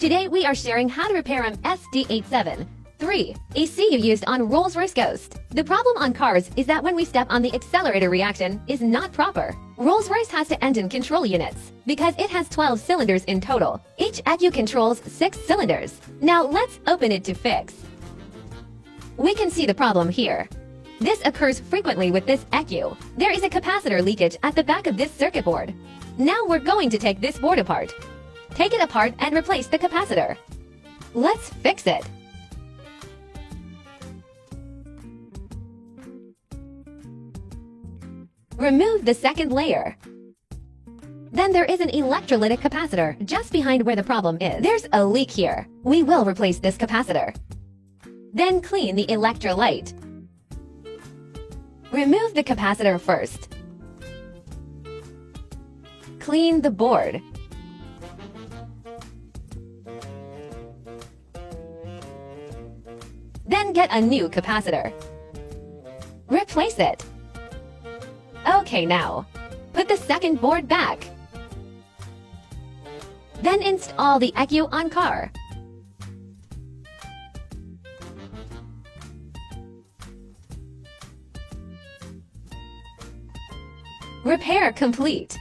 Today we are sharing how to repair MSD87.3ECU used on Rolls-Royce Ghost. The problem on cars is that when we step on the accelerator, reaction is not proper. Rolls-Royce has two engine control units because it has 12 cylinders in total. Each ECU controls 6 cylinders. Now let's open it to fix. We can see the problem here. This occurs frequently with this ECU. There is a capacitor leakage at the back of this circuit board. Now we're going to take this board apart. Take it apart and replace the capacitor. Let's fix it. Remove the second layer. Then there is an electrolytic capacitor just behind where the problem is. There's a leak here. We will replace this capacitor. Then clean the electrolyte. Remove the capacitor first. Clean the board. Then get a new capacitor. Replace it. Okay, now put the second board back. Then install the ECU on car. Repair complete.